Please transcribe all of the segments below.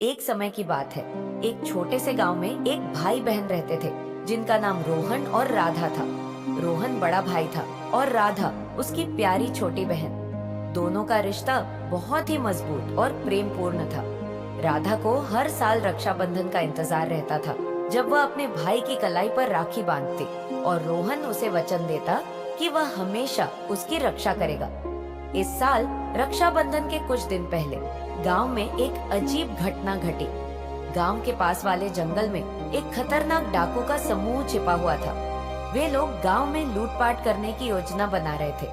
एक समय की बात है। एक छोटे से गांव में एक भाई बहन रहते थे जिनका नाम रोहन और राधा था। रोहन बड़ा भाई था और राधा उसकी प्यारी छोटी बहन। दोनों का रिश्ता बहुत ही मजबूत और प्रेम पूर्ण था। राधा को हर साल रक्षाबंधन का इंतजार रहता था, जब वह अपने भाई की कलाई पर राखी बांधती और रोहन उसे वचन देता कि वह हमेशा उसकी रक्षा करेगा। इस साल रक्षाबंधन के कुछ दिन पहले गांव में एक अजीब घटना घटी। गांव के पास वाले जंगल में एक खतरनाक डाकू का समूह छिपा हुआ था। वे लोग गांव में लूटपाट करने की योजना बना रहे थे।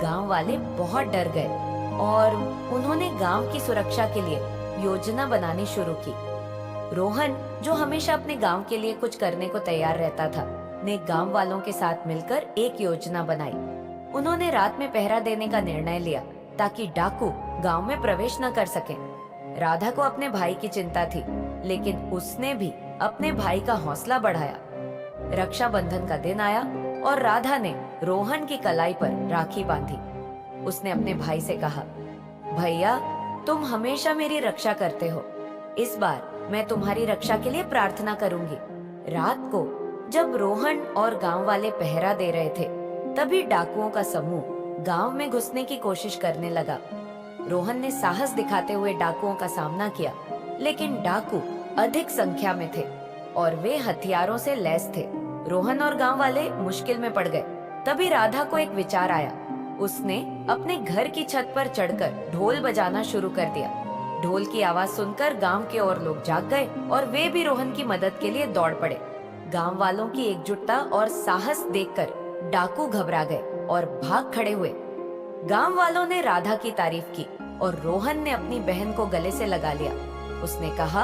गांव वाले बहुत डर गए और उन्होंने गांव की सुरक्षा के लिए योजना बनानी शुरू की। रोहन, जो हमेशा अपने गांव के लिए कुछ करने को तैयार रहता था, ने गांव वालों के साथ मिलकर एक योजना बनाई। उन्होंने रात में पहरा देने का निर्णय लिया ताकि डाकू गांव में प्रवेश न कर सके। राधा को अपने भाई की चिंता थी, लेकिन उसने भी अपने भाई का हौसला बढ़ाया। रक्षाबंधन का दिन आया और राधा ने रोहन की कलाई पर राखी बांधी। उसने अपने भाई से कहा, भैया, तुम हमेशा मेरी रक्षा करते हो। इस बार मैं तुम्हारी रक्षा के लिए प्रार्थना करूंगी। रात को जब रोहन और गांव वाले पहरा दे रहे थे, तभी डाकुओं का समूह गांव में घुसने की कोशिश करने लगा। रोहन ने साहस दिखाते हुए डाकुओं का सामना किया, लेकिन डाकू अधिक संख्या में थे और वे हथियारों से लैस थे। रोहन और गांव वाले मुश्किल में पड़ गए। तभी राधा को एक विचार आया। उसने अपने घर की छत पर चढ़कर ढोल बजाना शुरू कर दिया। ढोल की आवाज सुनकर गांव के और लोग जाग गए और वे भी रोहन की मदद के लिए दौड़ पड़े। गांव वालों की एकजुटता और साहस देखकर डाकू घबरा गए और भाग खड़े हुए। गांव वालों ने राधा की तारीफ की और रोहन ने अपनी बहन को गले से लगा लिया। उसने कहा,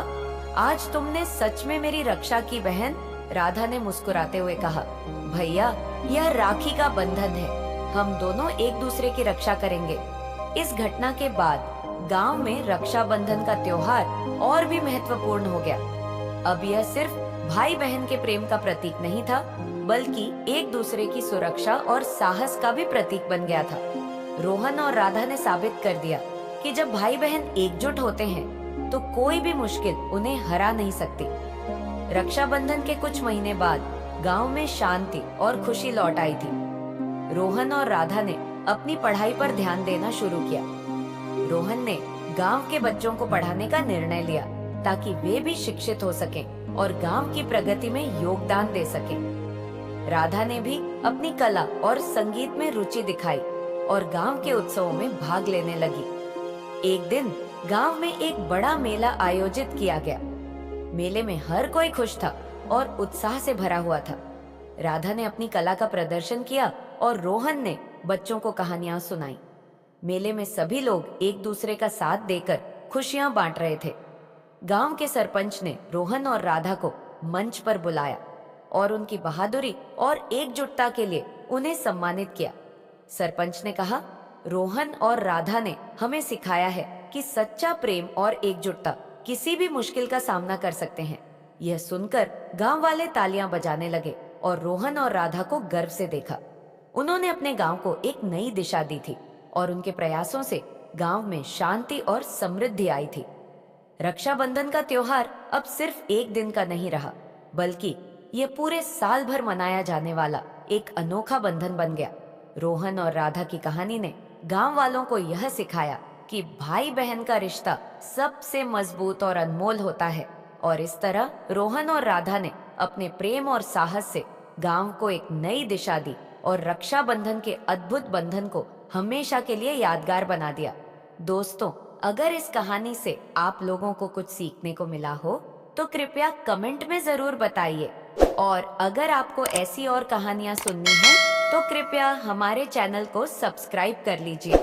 आज तुमने सच में मेरी रक्षा की बहन। राधा ने मुस्कुराते हुए कहा, भैया, यह राखी का बंधन है। हम दोनों एक दूसरे की रक्षा करेंगे। इस घटना के बाद गांव में रक्षाबंधन का त्योहार और भी महत्वपूर्ण हो गया। अब यह सिर्फ भाई बहन के प्रेम का प्रतीक नहीं था, बल्कि एक दूसरे की सुरक्षा और साहस का भी प्रतीक बन गया था। रोहन और राधा ने साबित कर दिया कि जब भाई बहन एकजुट होते हैं, तो कोई भी मुश्किल उन्हें हरा नहीं सकती। रक्षाबंधन के कुछ महीने बाद गांव में शांति और खुशी लौट आई थी। रोहन और राधा ने अपनी पढ़ाई पर ध्यान देना शुरू किया। रोहन ने गांव के बच्चों को पढ़ाने का निर्णय लिया ताकि वे भी शिक्षित हो सकें और गांव की प्रगति में योगदान दे सकें। राधा ने भी अपनी कला और संगीत में रुचि दिखाई और गांव के उत्सवों में भाग लेने लगी। एक दिन गांव में एक बड़ा मेला आयोजित किया गया। मेले में हर कोई खुश था और उत्साह से भरा हुआ था। राधा ने अपनी कला का प्रदर्शन किया और रोहन ने बच्चों को कहानियां सुनाई। मेले में सभी लोग एक दूसरे का साथ देकर खुशियां बांट रहे थे। गांव के सरपंच ने रोहन और राधा को मंच पर बुलाया और उनकी बहादुरी और एकजुटता के लिए उन्हें सम्मानित किया। सरपंच ने कहा, रोहन और राधा ने हमें सिखाया है कि सच्चा प्रेम और एकजुटता किसी भी मुश्किल का सामना कर सकते हैं। यह सुनकर गांव वाले तालियां बजाने लगे और रोहन और राधा को गर्व से देखा। उन्होंने अपने गांव को एक नई दिशा दी थी और उनके प्रयासों से गांव में शांति और समृद्धि आई थी। रक्षाबंधन का त्योहार अब सिर्फ एक दिन का नहीं रहा, बल्कि ये पूरे साल भर मनाया जाने वाला एक अनोखा बंधन बन गया। रोहन और राधा की कहानी ने गांव वालों को यह सिखाया कि भाई बहन का रिश्ता सबसे मजबूत और अनमोल होता है। और इस तरह रोहन और राधा ने अपने प्रेम और साहस से गांव को एक नई दिशा दी और रक्षाबंधन के अद्भुत बंधन को हमेशा के लिए यादगार बना दिया। दोस्तों, अगर इस कहानी से आप लोगों को कुछ सीखने को मिला हो, तो कृपया कमेंट में जरूर बताइए। और अगर आपको ऐसी और कहानियां सुननी हैं, तो कृपया हमारे चैनल को सब्सक्राइब कर लीजिए।